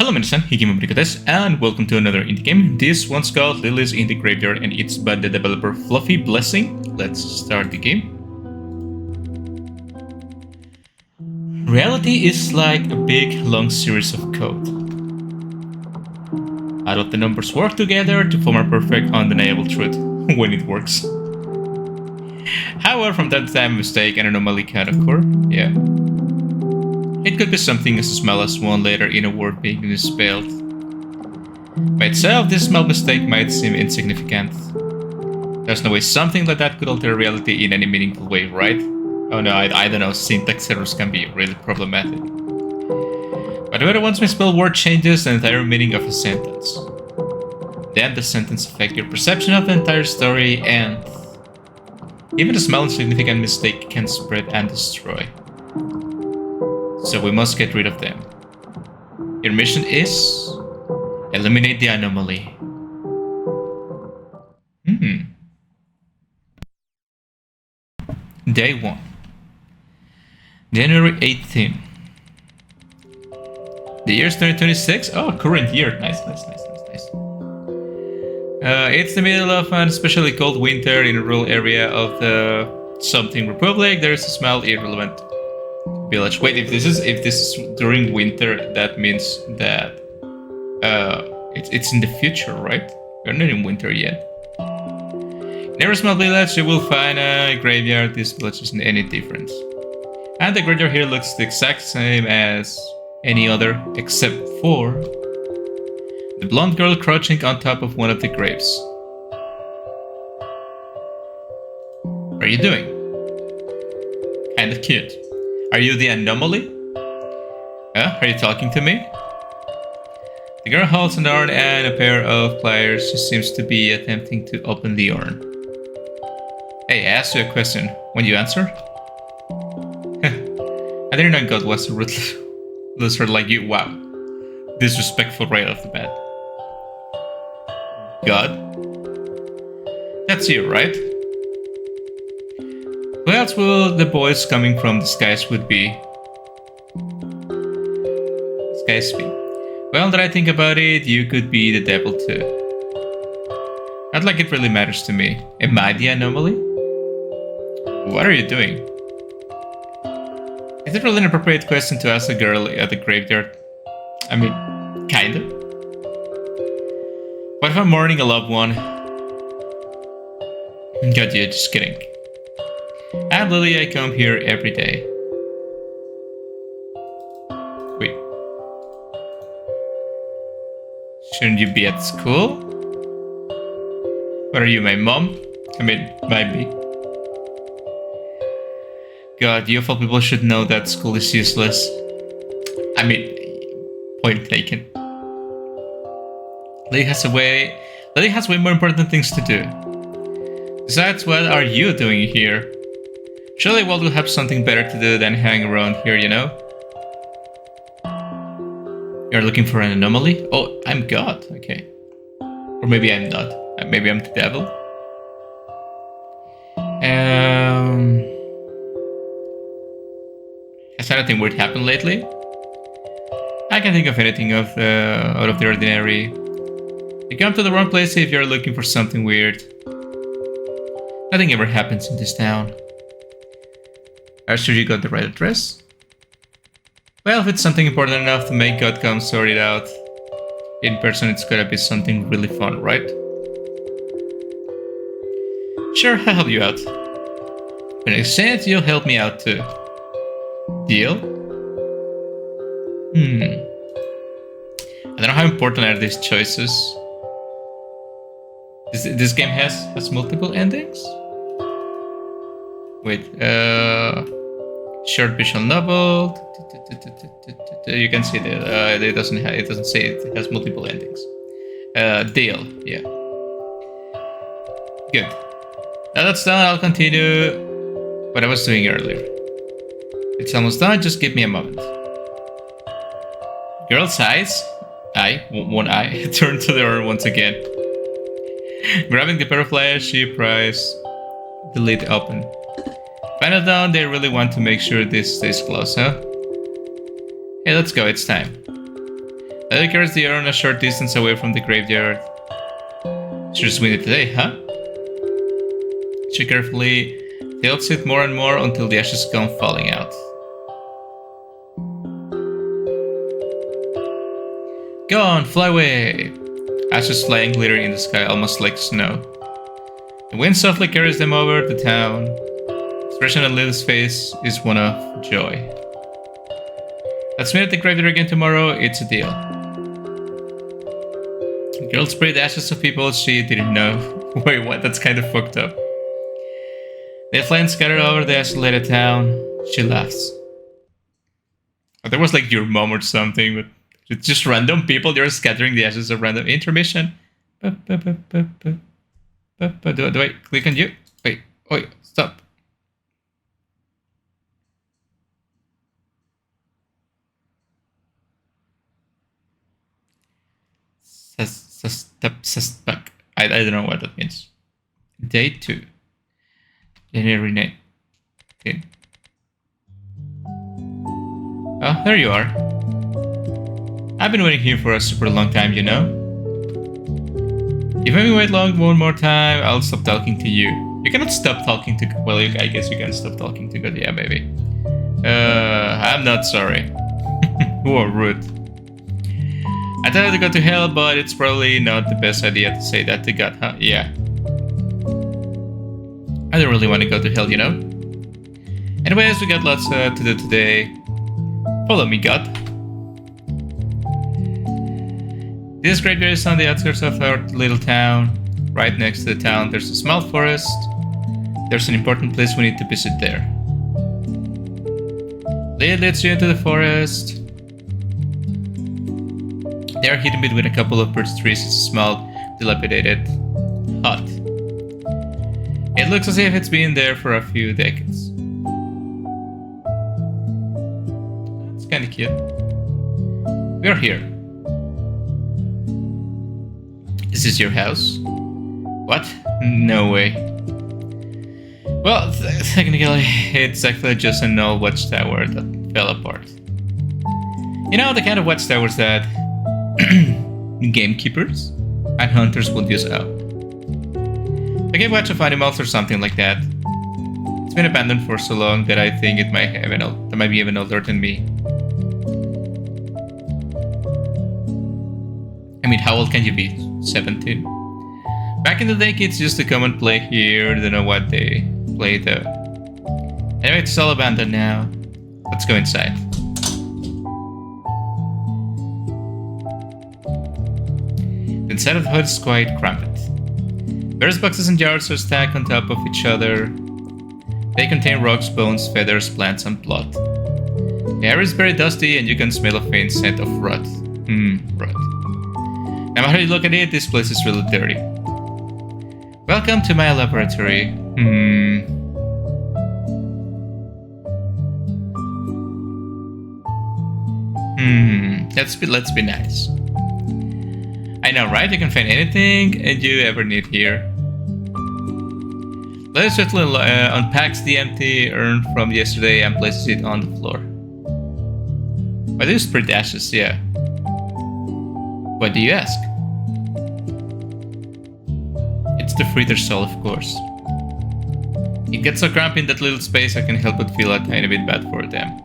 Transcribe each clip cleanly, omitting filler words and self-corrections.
Hello minasan, Hikimabrik desu, and welcome to another indie game. This one's called Lilies in the Graveyard and it's by the developer FluffyBlessing. Let's start the game. Reality is like a big, long series of code. All of the numbers work together to form a perfect, undeniable truth when it works. However, from time to time, a mistake and anomaly can occur. Yeah. It could be something as small as one letter in a word being misspelled. By itself, this small mistake might seem insignificant. There's no way something like that could alter reality in any meaningful way, right? Oh no, I don't know, syntax errors can be really problematic. But whether once misspelled word changes the entire meaning of a sentence, then the sentence affects your perception of the entire story, and even a small insignificant mistake can spread and destroy. So we must get rid of them. Your mission is eliminate the anomaly. Day 1. January 18. The year's 2026. Oh, current year. Nice. It's the middle of an especially cold winter in a rural area of the something republic. There is a small irrelevant village. Wait, if this is during winter, that means that it's in the future, right? We're not in winter yet. In every small village, you will find a graveyard. This village isn't any different, and the graveyard here looks the exact same as any other, except for the blonde girl crouching on top of one of the graves. What are you doing? Kind of cute. Are you the anomaly? Are you talking to me? The girl holds an urn and a pair of pliers. She seems to be attempting to open the urn. Hey, I asked you a question. When you answer? I didn't know God was a rude loser like you. Wow. Disrespectful right off the bat. God? That's you, right? Who else will the voice coming from the skies would be? Skies be. Well, that I think about it, you could be the devil too. Not like it really matters to me. Am I the anomaly? What are you doing? Is it really an appropriate question to ask a girl at the graveyard? I mean, kinda. What if I'm mourning a loved one? God, yeah, just kidding. I'm Lily, I come here every day. Wait. Shouldn't you be at school? What are you, my mom? I mean, maybe. God, you of all people should know that school is useless. I mean, point taken. Lily has way more important things to do. Besides, what are you doing here? Surely Walt will have something better to do than hang around here, you know? You're looking for an anomaly? Oh, I'm God, okay. Or maybe I'm not. Maybe I'm the devil. Has anything weird happened lately? I can't think of anything out of the ordinary. You come to the wrong place if you're looking for something weird. Nothing ever happens in this town. Are you sure you got the right address? Well, if it's something important enough to make God come sort it out in person, it's gotta be something really fun, right? Sure, I'll help you out. In exchange, you'll help me out too. Deal? I don't know how important are these choices. This game has multiple endings? Wait, short visual novel. You can see that it doesn't say it has multiple endings. Deal, yeah. Good. Now that's done, I'll continue what I was doing earlier. It's almost done, just give me a moment. Girl's eyes, one eye, turn to the urn once again. Grabbing the pair of pliers, she pries the lid open. Final down, they really want to make sure this stays closed, huh? Hey, let's go, it's time. Lily carries the urn a short distance away from the graveyard. She just win it today, huh? She carefully tilts it more and more until the ashes come falling out. Go on, fly away! Ashes fly and glitter in the sky almost like snow. The wind softly carries them over the town. The expression on Lily's face is one of joy. Let's meet at the graveyard again tomorrow, it's a deal. The girl sprayed ashes of people she didn't know. Wait, what? That's kind of fucked up. They fly and scatter over the isolated town. She laughs. Oh, there was like your mom or something, but it's just random people. They're scattering the ashes of random intermission. Do I click on you? Wait, stop. I don't know what that means. Day 2. Rename. Okay. Oh, there you are. I've been waiting here for a super long time, you know? If I wait one more time, I'll stop talking to you. You cannot stop talking to... Well, I guess you can stop talking to God. Yeah, maybe. I'm not sorry. Whoa, rude. I tell you to go to hell, but it's probably not the best idea to say that to God, huh? Yeah. I don't really want to go to hell, you know? Anyways, we got lots to do today. Follow me, God. This graveyard is on the outskirts of our little town. Right next to the town, there's a small forest. There's an important place we need to visit there. Lead leads you into the forest. They are hidden between a couple of birch trees. It's a small, dilapidated hut. It looks as if it's been there for a few decades. That's kind of cute. We're here. Is this your house? What? No way. Well, technically, it's actually just an old watchtower that fell apart. You know, the kind of watchtowers that gamekeepers and hunters would use out. Like a watch of animals or something like that. It's been abandoned for so long that I think it might be even older than me. I mean, how old can you be? 17? Back in the day, kids used to come and play here. Don't know what they play though. Anyway, it's all abandoned now. Let's go inside. The inside of the hut is quite cramped. Various boxes and jars are stacked on top of each other. They contain rocks, bones, feathers, plants, and blood. The air is very dusty and you can smell a faint scent of rot. Rot. No matter how you look at it, this place is really dirty. Welcome to my laboratory. Let's be nice. I know, right? You can find anything and you ever need here. Let's just unpacks the empty urn from yesterday and places it on the floor. Why do you spread ashes? Yeah. Why do you ask? It's to free their soul, of course. It gets so cramped in that little space I can help but feel a tiny bit bad for them.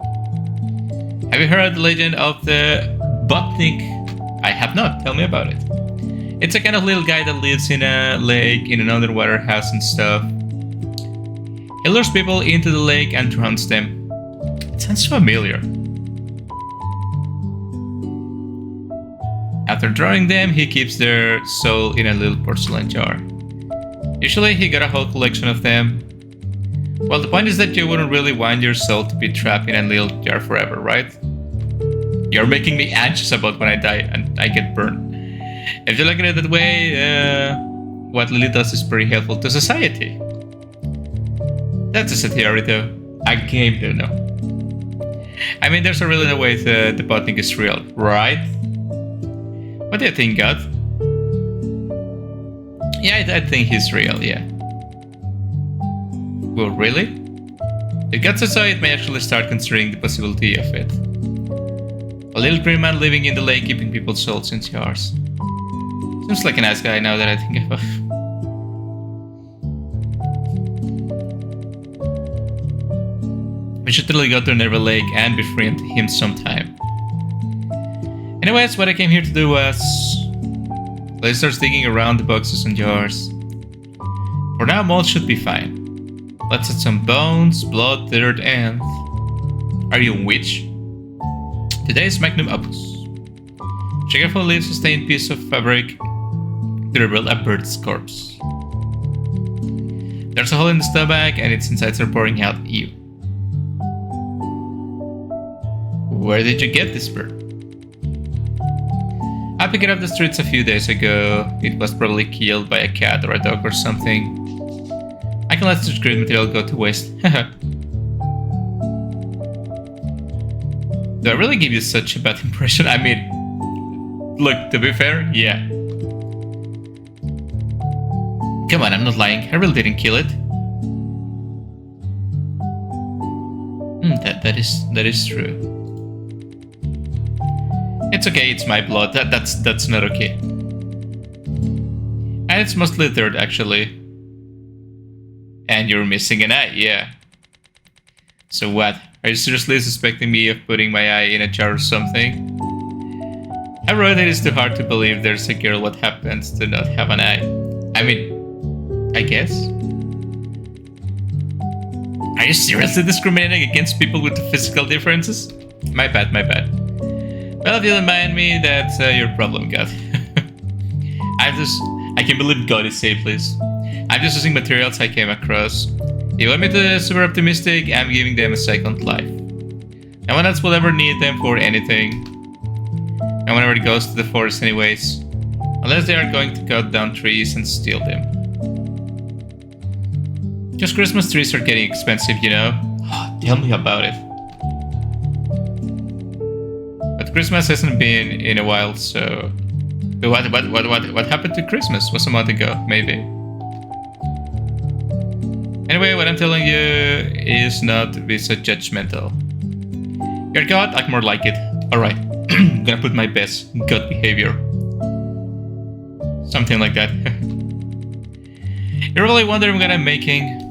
Have you heard the legend of the Botnik? I have not. Tell me about it. It's a kind of little guy that lives in a lake, in an underwater house and stuff. He lures people into the lake and drowns them. It sounds familiar. After drowning them, he keeps their soul in a little porcelain jar. Usually he got a whole collection of them. Well, the point is that you wouldn't really want your soul to be trapped in a little jar forever, right? You're making me anxious about when I die and I get burned. If you look at it that way, what Lily does is pretty helpful to society. That's just a theory though. A game don't know. I mean, there's a really no way the Botnik is real, right? What do you think, God? Yeah, I think he's real, yeah. Well, really? If God says so, it may actually start considering the possibility of it. A little green man living in the lake, keeping people's souls in jars. Seems like a nice guy now that I think of. We should totally go to Never Lake and befriend him sometime. Anyways, what I came here to do was... let's start digging around the boxes and jars. For now, mold should be fine. Let's add some bones, blood, dirt, and... Are you a witch? Today's magnum opus. Cheerful leaves a stained piece of fabric to reveal a bird's corpse. There's a hole in the stomach and its insides are pouring out ew. Where did you get this bird? I picked it up the streets a few days ago. It was probably killed by a cat or a dog or something. I can let such great material go to waste. Do I really give you such a bad impression? I mean, look, to be fair, yeah. Come on, I'm not lying. I really didn't kill it. That is true. It's okay, it's my blood. That's not okay. And it's mostly dirt, actually. And you're missing an eye, yeah. So what? Are you seriously suspecting me of putting my eye in a jar or something? I wrote it is too hard to believe there's a girl what happens to not have an eye. I mean, I guess. Are you seriously discriminating against people with physical differences? My bad, my bad. Well, if you don't mind me, that's your problem, God. I can't believe God is safe, please. I'm just using materials I came across. You want me to be super optimistic? I'm giving them a second life. No one else will ever need them for anything. No one ever goes to the forest anyways. Unless they are going to cut down trees and steal them. Just Christmas trees are getting expensive, you know? Oh, tell me about it. But Christmas hasn't been in a while, so... What happened to Christmas? Was a month ago, maybe. Anyway, what I'm telling you is not to be so judgmental. You're God, act more like it. Alright, I'm gonna put my best God behavior. Something like that. You really wonder what I'm making?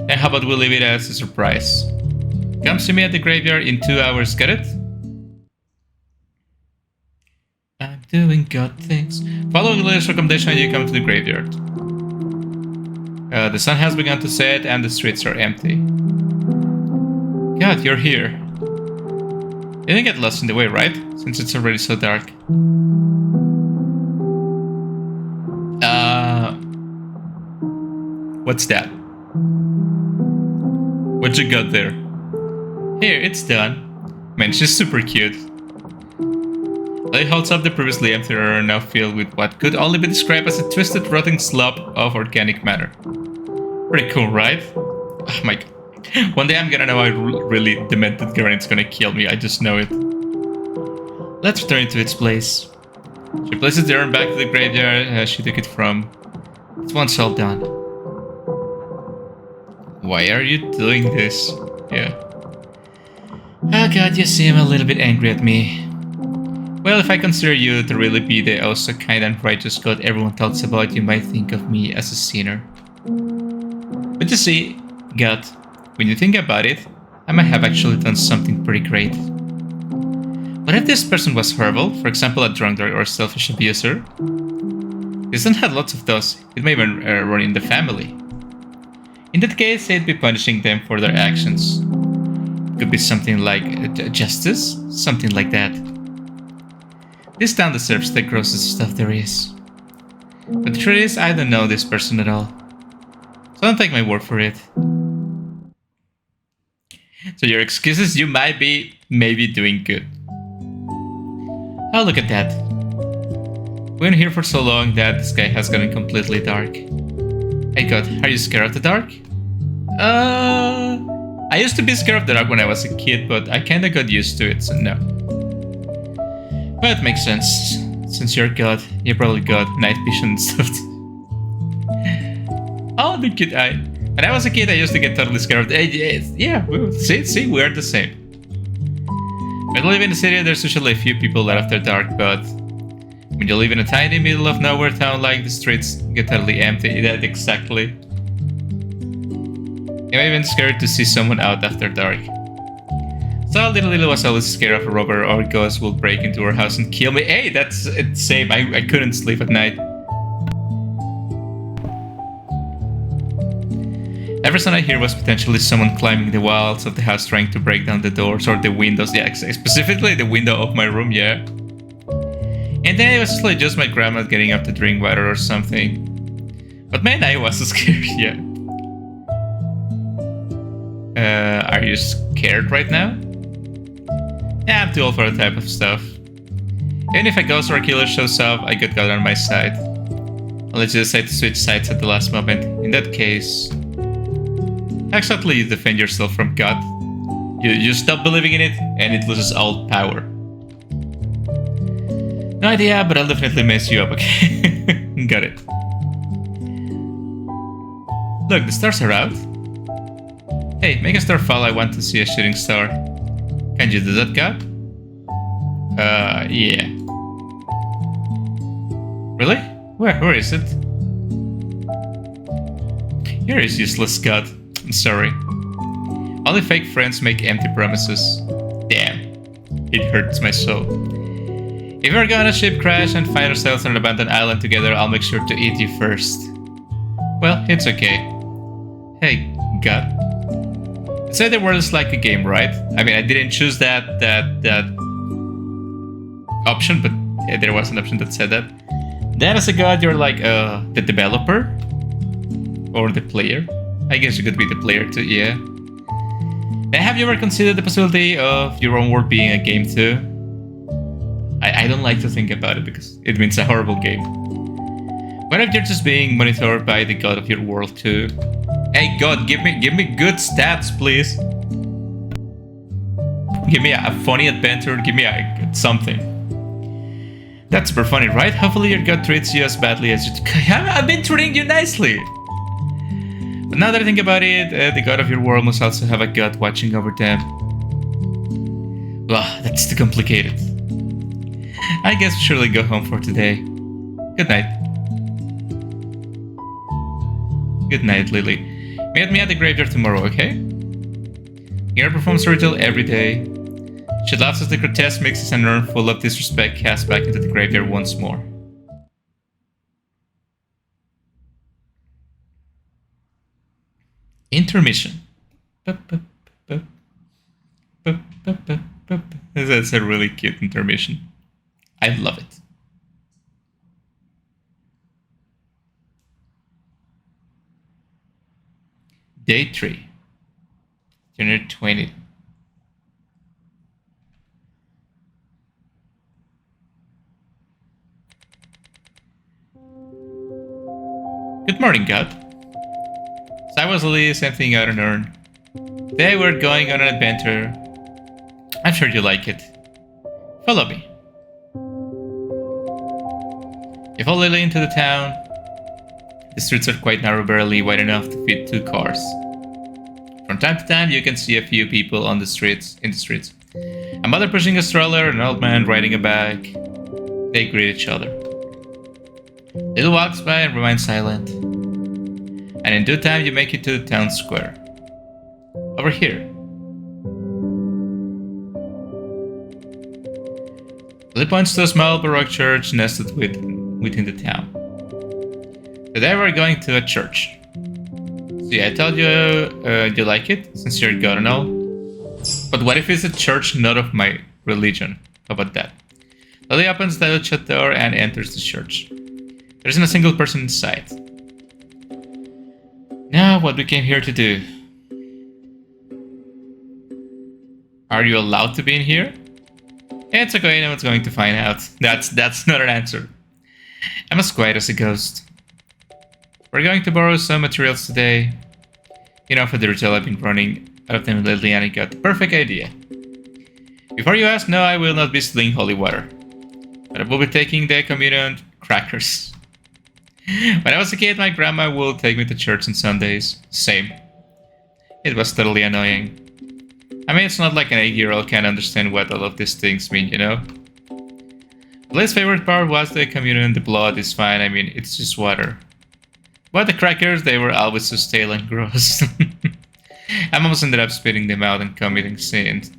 And how about we leave it as a surprise? Come see me at the graveyard in 2 hours, get it? I'm doing God things. Following Lily's recommendation, you come to the graveyard. The sun has begun to set and the streets are empty. God, you're here. You didn't get lost in the way, right? Since it's already so dark. What's that? What you got there? Here, it's done. Man, she's super cute. Lily holds up the previously empty area now filled with what could only be described as a twisted, rotting slob of organic matter. Pretty cool, right? Oh my god. One day I'm gonna know how really demented Garen's gonna kill me, I just know it. Let's return it to its place. She places the urn back to the graveyard as she took it from. It's once all done. Why are you doing this? Yeah. Oh god, you seem a little bit angry at me. Well, if I consider you to really be the oh so kind and righteous God everyone talks about, you might think of me as a sinner. But you see, God, when you think about it, I might have actually done something pretty great. What if this person was horrible, for example a drunkard or a selfish abuser? This one had lots of those, it may even run in the family. In that case, I'd be punishing them for their actions. Could be something like justice, something like that. This town deserves the grossest stuff there is. But the truth is, I don't know this person at all. So don't take my word for it. So your excuses, you might be maybe doing good. Oh, look at that. We've been here for so long that the sky has gotten completely dark. Hey God, are you scared of the dark? I used to be scared of the dark when I was a kid, but I kinda got used to it, so no. But it makes sense. Since you're God, you probably got night vision and stuff. Oh, the kid eye. When I was a kid, I used to get totally scared of the... Yeah, see, we're the same. When When you live in a city, there's usually a few people there after dark, but when you live in a tiny middle of nowhere town, like the streets get totally empty. That exactly. I'm even scared to see someone out after dark. So little Lily was always scared of a robber or ghost will break into her house and kill me. Hey, that's it's same. I couldn't sleep at night. Every sound I hear was potentially someone climbing the walls of the house trying to break down the doors or the windows. Yeah, specifically the window of my room, yeah. And then it was like just my grandma getting up to drink water or something. But man, I was scared, yeah. Are you scared right now? Yeah, I'm too old for that type of stuff. Even if a ghost or a killer shows up, I got God on my side. Unless you decide to switch sides at the last moment. In that case, exactly, you defend yourself from God. You stop believing in it, and it loses all power. No idea, but I'll definitely mess you up, okay? Got it. Look, the stars are out. Hey, make a star fall. I want to see a shooting star. Can you do that, God? Yeah. Really? Where is it? Here is useless, God. I'm sorry. Only fake friends make empty promises. Damn. It hurts my soul. If we're going on a ship crash and find ourselves on an abandoned island together, I'll make sure to eat you first. Well, it's okay. Hey, God. It said the world is like a game, right? I mean, I didn't choose that option, but yeah, there was an option that said that. Then as a God, you're like the developer? Or the player? I guess you could be the player too, yeah. Now, have you ever considered the possibility of your own world being a game too? I don't like to think about it because it means a horrible game. What if you're just being monitored by the God of your world too? Hey God, give me good stats, please. Give me a funny adventure, give me something. That's super funny, right? Hopefully your God treats you as badly as you... I've been treating you nicely! But now that I think about it, the God of your world must also have a God watching over them. Ugh, that's too complicated. I guess we surely go home for today. Good night. Good night, Lily. Meet me at the graveyard tomorrow, okay? Here performs a ritual every day. She laughs as the grotesque mixes an urn full of disrespect cast back into the graveyard once more. Intermission. That's a really cute intermission. I love it. Day 3. January 20th. Good morning, God. So I was Lily, same thing out an urn. Today we're going on an adventure. I'm sure you like it. Follow me. You follow Lily into the town. The streets are quite narrow, barely wide enough to fit 2 cars. From time to time, you can see a few people in the streets. A mother pushing a stroller, an old man riding a bag. They greet each other. Lily walks by and remains silent. And in due time, you make it to the town square. Over here. Lily points to a small Baroque church nested within the town. Today we're going to a church. So yeah, I told you you like it, since you're God and all. But what if it's a church not of my religion? How about that? Lily opens the shut door and enters the church. There isn't a single person inside. Now, what we came here to do. Are you allowed to be in here? It's okay, no one's going to find out. That's not an answer. I'm as quiet as a ghost. We're going to borrow some materials today. You know, for the ritual I've been running out of them lately, and I got the perfect idea. Before you ask, no, I will not be stealing holy water. But I will be taking the communion crackers. When I was a kid, my grandma would take me to church on Sundays. Same. It was totally annoying. I mean, it's not like an 8-year-old can understand what all of these things mean, you know? The least favorite part was the communion. The blood is fine, I mean, it's just water. But the crackers, they were always so stale and gross. I almost ended up spitting them out and committing sins.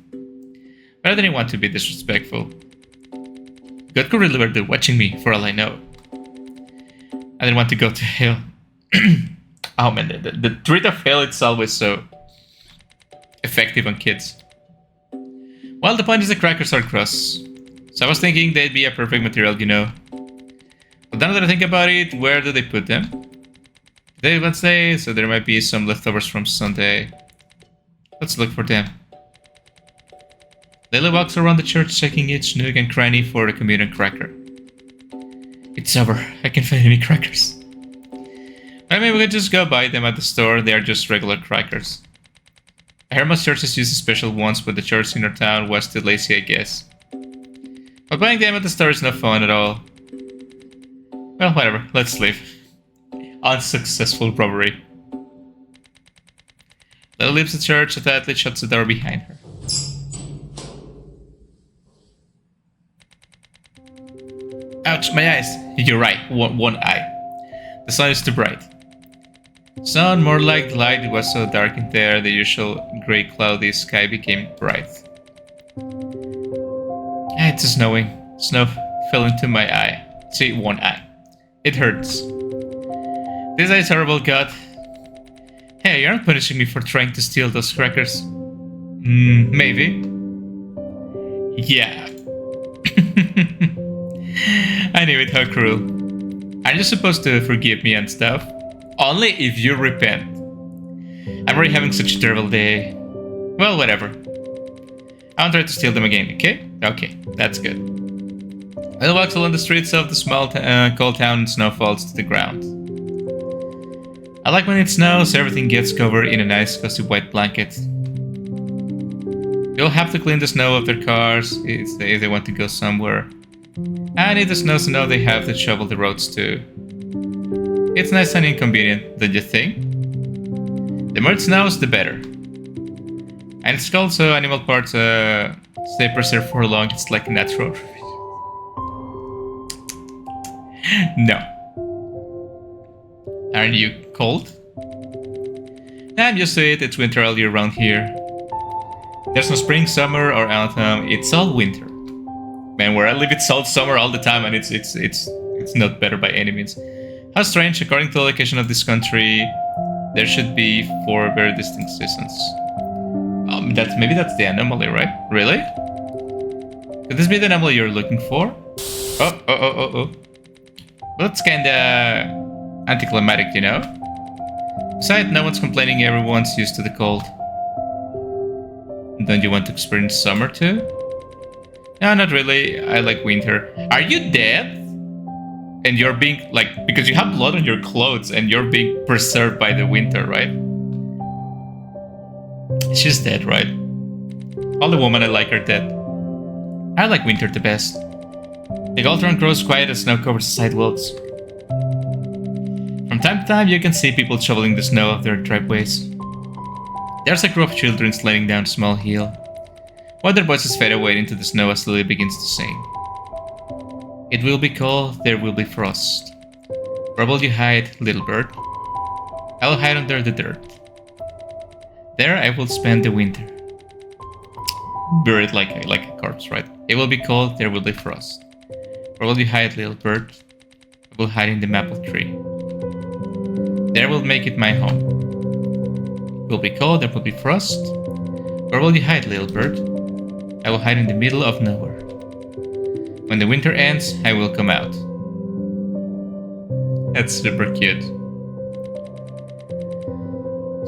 But I didn't want to be disrespectful. God could really be watching me, for all I know. I didn't want to go to hell. Oh man, the treat of hell, it's always so effective on kids. Well, the point is the crackers are gross. So I was thinking they'd be a perfect material, you know. But now that I think about it, where do they put them? Today is Wednesday, so there might be some leftovers from Sunday. Let's look for them. Lily walks around the church, checking each nook and cranny for the communion cracker. It's over. I can't find any crackers. I mean, we could just go buy them at the store. They are just regular crackers. I heard most churches use special ones, but the church in our town was too lazy, I guess. But buying them at the store is no fun at all. Well, whatever. Let's leave. Unsuccessful robbery. Lily leaves the church, the athlete shuts the door behind her. Ouch, my eyes. You're right, one eye. The sun is too bright. Sun, more like the light, it was so dark in there, the usual grey cloudy sky became bright. It's snowing. Snow fell into my eye. See, one eye. It hurts. This eye is horrible, God. Hey, you're not punishing me for trying to steal those crackers. Maybe. Yeah. I knew it, how cruel. Are you supposed to forgive me and stuff? Only if you repent. I'm already having such a terrible day. Well, whatever. I won't try to steal them again, okay? Okay, that's good. I'll walk along the streets of the small cold town and snow falls to the ground. I like when it snows, everything gets covered in a nice cozy white blanket. They'll have to clean the snow off their cars if they want to go somewhere. And if the snows enough, they have to shovel the roads too. It's nice and inconvenient, don't you think? The more it snows, the better. And it's called so animal parts stay preserved for long, it's like natural. No. Aren't you cold? I'm used to it, it's winter all year round here. There's no spring, summer, or autumn, it's all winter. Man, where I live, it's all summer all the time, and it's not better by any means. How strange! According to the location of this country, there should be 4 very distinct seasons. Maybe that's the anomaly, right? Really? Could this be the anomaly you're looking for? Oh. Well, that's kinda anticlimactic, you know? Besides, no one's complaining, everyone's used to the cold. Don't you want to experience summer too? No, not really. I like winter. Are you dead? And you're being, like, because you have blood on your clothes and you're being preserved by the winter, right? She's dead, right? All the women I like are dead. I like winter the best. The Galtron grows quiet as snow covers the sidewalks. From time to time, you can see people shoveling the snow off their driveways. There's a group of children sliding down a small hill, while their voices fade away into the snow as Lily begins to sing. It will be cold, there will be frost. Where will you hide, little bird? I will hide under the dirt. There I will spend the winter. Buried like a corpse, right? It will be cold, there will be frost. Where will you hide, little bird? I will hide in the maple tree. There will make it my home. It will be cold, there will be frost. Where will you hide, little bird? I will hide in the middle of nowhere. When the winter ends, I will come out. That's super cute.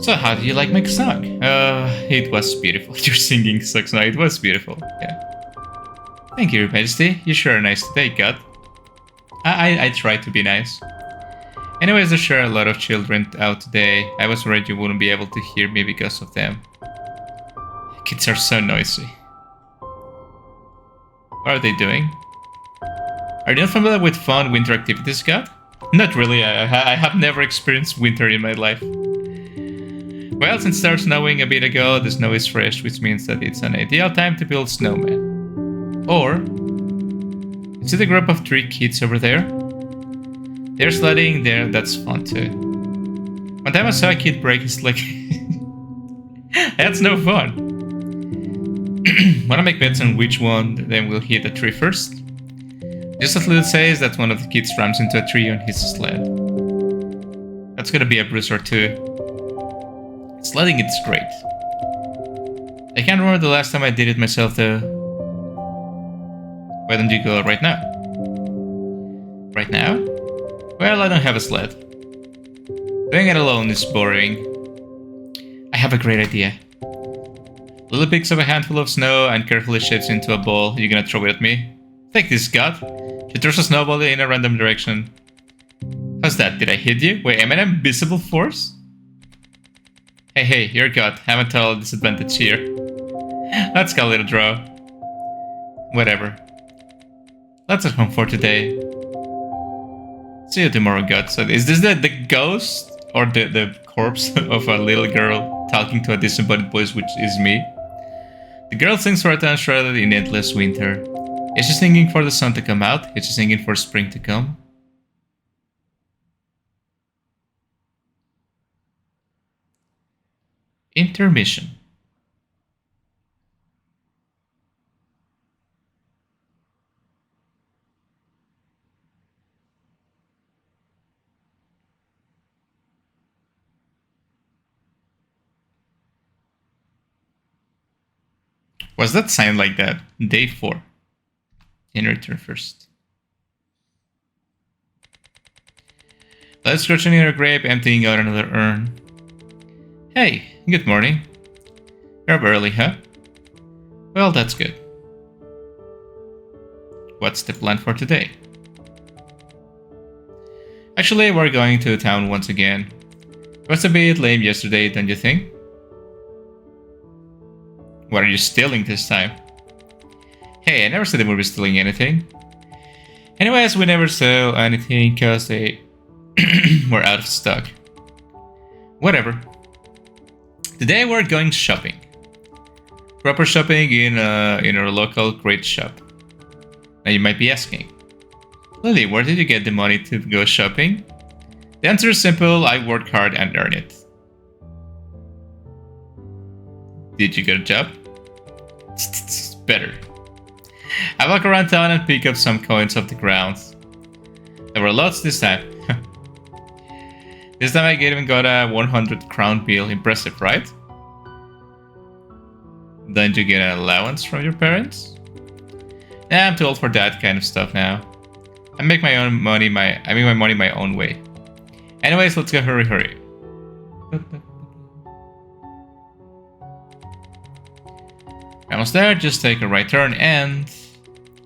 So how do you like my song? It was beautiful. Your singing sucks. No, it was beautiful. Yeah. Thank you, Your Majesty. You sure are nice today, God. I tried to be nice. Anyways, there sure are a lot of children out today. I was worried you wouldn't be able to hear me because of them. Kids are so noisy. What are they doing? Are you not familiar with fun winter activities, God? Not really. I have never experienced winter in my life. Well, since it started snowing a bit ago, the snow is fresh, which means that it's an ideal time to build snowmen. Or, you see the group of 3 kids over there? They're sledding there, that's fun too. One time I saw a kid break his leg. That's no fun. Wanna make bets on which one then will hit a tree first? Just as Lil says that one of the kids rams into a tree on his sled. That's gonna be a bruise or 2. Sledding it's great. I can't remember the last time I did it myself though. Why don't you go right now? Right now? Well, I don't have a sled. Doing it alone is boring. I have a great idea. Lily picks up a handful of snow and carefully shapes it into a ball. You're gonna throw it at me? Take this, God. She throws a snowball in a random direction. How's that? Did I hit you? Wait, am I an invisible force? Hey, you're God. I'm at a total disadvantage here. Let's call it a draw. Whatever. Let's head home for today. See you tomorrow, God. So is this the ghost or the corpse of a little girl talking to a disembodied voice, which is me? The girl sings for a town shrouded in endless winter. Is she singing for the sun to come out? Is she singing for spring to come? Intermission. Was that sign like that? Day 4. January 31st. Let's scratching in her grave, emptying out another urn. Hey, good morning. You're up early, huh? Well, that's good. What's the plan for today? Actually, we're going to town once again. It was a bit lame yesterday, don't you think? What are you stealing this time? Hey, I never said that we were stealing anything. Anyways, we never sell anything because they were out of stock. Whatever. Today we're going shopping. Proper shopping in our local great shop. Now you might be asking, Lily, where did you get the money to go shopping? The answer is simple, I work hard and earn it. Did you get a job? Better. I walk around town and pick up some coins off the ground. There were lots this time. This time I even got a 100 crown bill. Impressive, right? Don't you get an allowance from your parents? Yeah, I'm too old for that kind of stuff now. I make my money my own way. Anyways, let's go hurry. Almost there, just take a right turn and...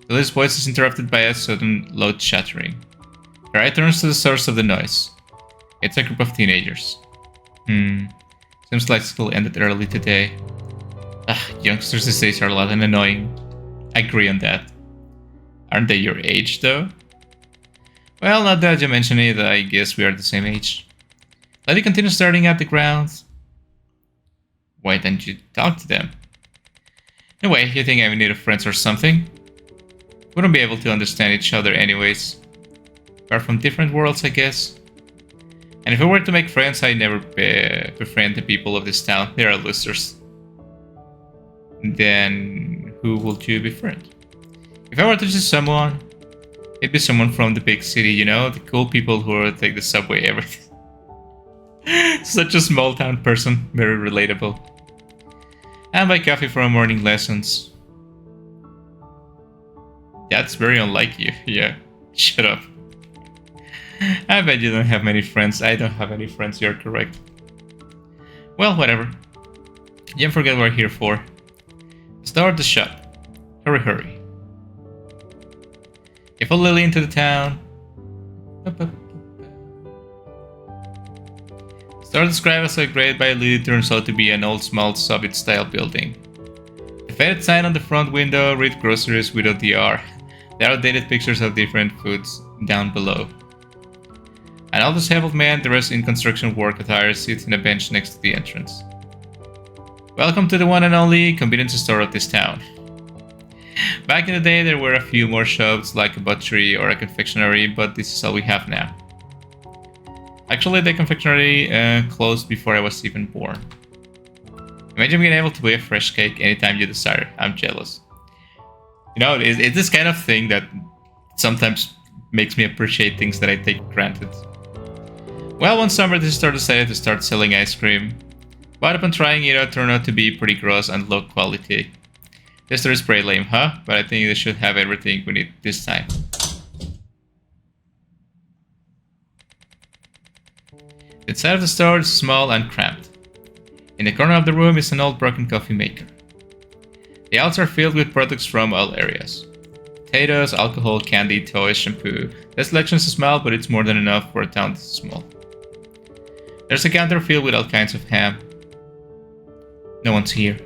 Lily's voice is interrupted by a sudden loud shattering. The right turns to the source of the noise. It's a group of teenagers. Seems like school ended early today. Youngsters these days are loud and annoying. I agree on that. Aren't they your age, though? Well, not that you mention it, I guess we are the same age. Lily continues staring at the ground. Why don't you talk to them? Anyway, you think I need friends or something? Wouldn't be able to understand each other anyways. We're from different worlds, I guess. And if I were to make friends, I'd never befriend the people of this town. They are losers. Then who would you befriend? If I were to choose someone, it'd be someone from the big city, you know? The cool people who take the subway, everything. Such a small town person. Very relatable. And buy coffee for morning lessons. That's very unlike you. Yeah, shut up. I bet you don't have many friends. I don't have any friends, you're correct. Well, whatever. Don't forget what we're here for. Start the shop. Hurry. You follow Lily into the town. Store described as a grade by Lily turns out to be an old small Soviet-style building. The faded sign on the front window reads groceries without the R. There are dated pictures of different foods down below. An old disabled man dressed in construction work attire sits on a bench next to the entrance. Welcome to the one and only convenience store of this town. Back in the day, there were a few more shops like a butchery or a confectionery, but this is all we have now. Actually, the confectionery closed before I was even born. Imagine being able to buy a fresh cake anytime you desire. I'm jealous. You know, it's this kind of thing that sometimes makes me appreciate things that I take for granted. Well, one summer this store decided to start selling ice cream, but upon trying it turned out to be pretty gross and low quality. This store is pretty lame, huh? But I think they should have everything we need this time. The inside of the store is small and cramped. In the corner of the room is an old broken coffee maker. The aisles are filled with products from all areas. Potatoes, alcohol, candy, toys, shampoo. The selection is small, but it's more than enough for a town this small. There's a counter filled with all kinds of ham. No one's here.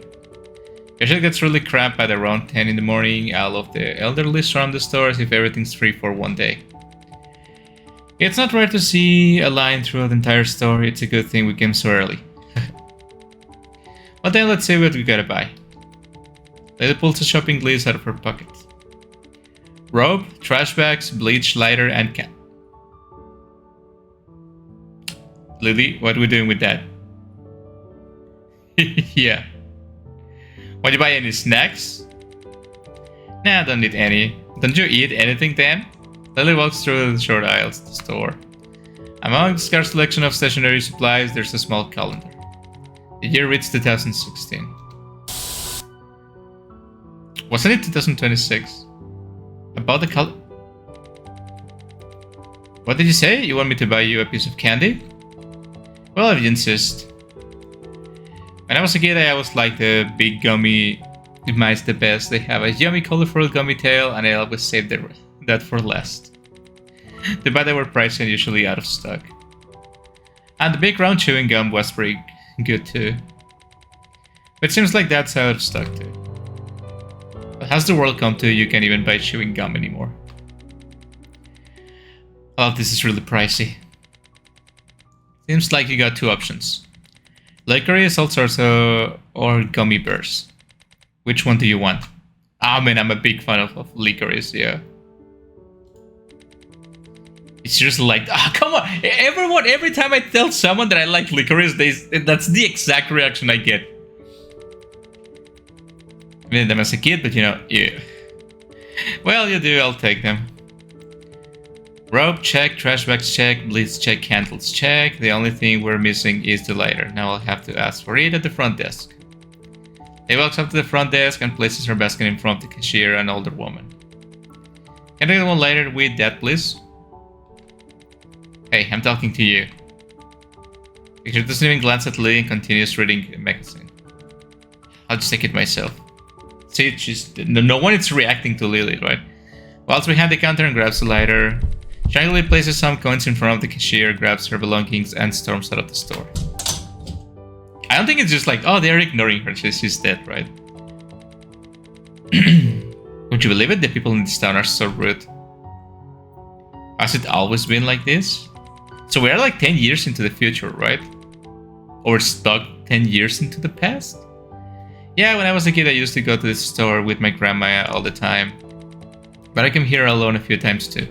Usually gets really cramped by around 10 in the morning. All of the elderly surround the store as if everything's free for one day. It's not rare to see a line throughout the entire store. It's a good thing we came so early. But then let's see what we gotta buy. Lily pulls a shopping list out of her pocket. Rope, trash bags, bleach, lighter, and cat. Lily, what are we doing with that? Yeah. Want you buy any snacks? Nah, don't need any. Don't you eat anything then? Lily walks through the short aisles to the store. Among the scarce selection of stationery supplies, there's a small calendar. The year reads 2016. Wasn't it 2026? About the color? What did you say? You want me to buy you a piece of candy? Well, if you insist. When I was a kid, I always liked the big gummy mice the best. They have a yummy colorful gummy tail, and I always saved that for last. Too bad they were pricey and usually out of stock. And the big round chewing gum was pretty good too. But it seems like that's out of stock too. But has the world come to you can't even buy chewing gum anymore? Oh, this is really pricey. Seems like you got two options. Licorice, all sorts of, or gummy bears. Which one do you want? Ah, man, I'm a big fan of licorice, yeah. It's just like, come on! Every time I tell someone that I like licorice, that's the exact reaction I get. I mean, them as a kid, but yeah. Well, you do, I'll take them. Rope, check. Trash bags, check. Bleach, check. Candles, check. The only thing we're missing is the lighter. Now I'll have to ask for it at the front desk. He walks up to the front desk and places her basket in front of the cashier, an older woman. Can I get one lighter with that, please? Hey, I'm talking to you. She doesn't even glance at Lily and continues reading a magazine. I'll just take it myself. See, no one is reacting to Lily, right? Walks behind the counter and grabs the lighter. Strangely places some coins in front of the cashier, grabs her belongings, and storms out of the store. I don't think it's just like, oh, they're ignoring her, she's dead, right? Would you believe it? The people in this town are so rude. Has it always been like this? So we're like 10 years into the future, right? Or stuck 10 years into the past? Yeah, when I was a kid, I used to go to the store with my grandma all the time. But I came here alone a few times too.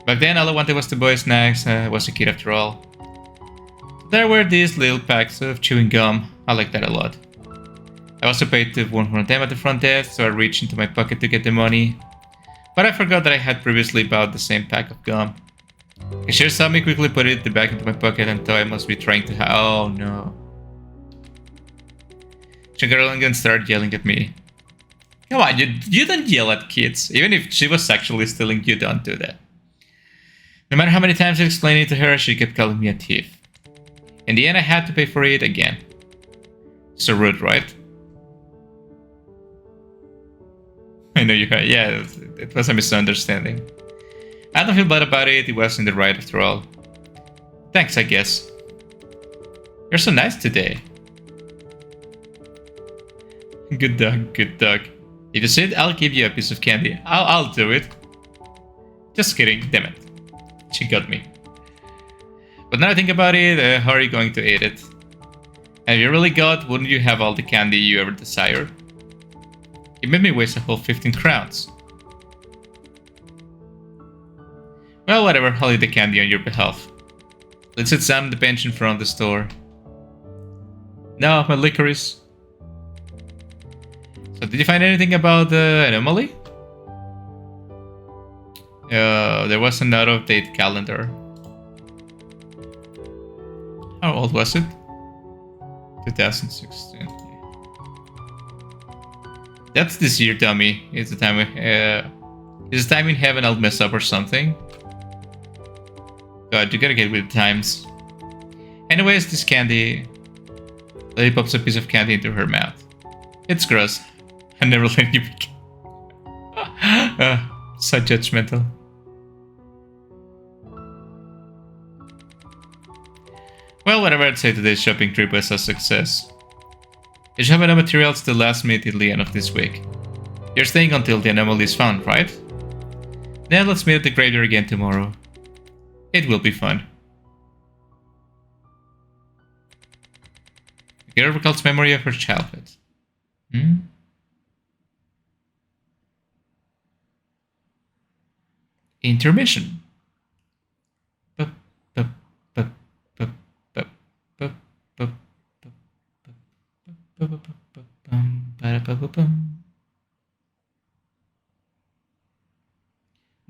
Back then, all I wanted was to buy snacks. I was a kid after all. There were these little packs of chewing gum. I liked that a lot. I also paid to one of them at the front desk, so I reached into my pocket to get the money. But I forgot that I had previously bought the same pack of gum. Cashier saw me quickly put it back into my pocket and thought I must be trying to oh no. She got along and started yelling at me. Come on, you don't yell at kids. Even if she was actually stealing, you don't do that. No matter how many times I explained it to her, she kept calling me a thief. In the end, I had to pay for it again. So rude, right? I know you heard. Yeah, it was a misunderstanding. I don't feel bad about it. It was in the right after all. Thanks, I guess. You're so nice today. Good dog, good dog. If you say it, I'll give you a piece of candy. I'll do it. Just kidding, damn it. She got me. But now I think about it, how are you going to eat it? And if you really got, wouldn't you have all the candy you ever desired? You made me waste a whole 15 crowns. Well, whatever, I'll eat the candy on your behalf. Let's sit down on the bench in front of the store. No, my licorice. So did you find anything about the anomaly? There was an out-of-date calendar. How old was it? 2016. That's this year, dummy. It's the time. Is the time in heaven I'll mess up or something? God, you gotta get with the times. Anyways, this candy. Lily pops a piece of candy into her mouth. It's gross. I never let you be. So judgmental. Well, whatever, I'd say today's shopping trip was a success. You should have enough materials to last me till the end of this week. You're staying until the anomaly is found, right? Then let's meet at the graveyard again tomorrow. It will be fun. The girl recalls memory of her childhood. Intermission.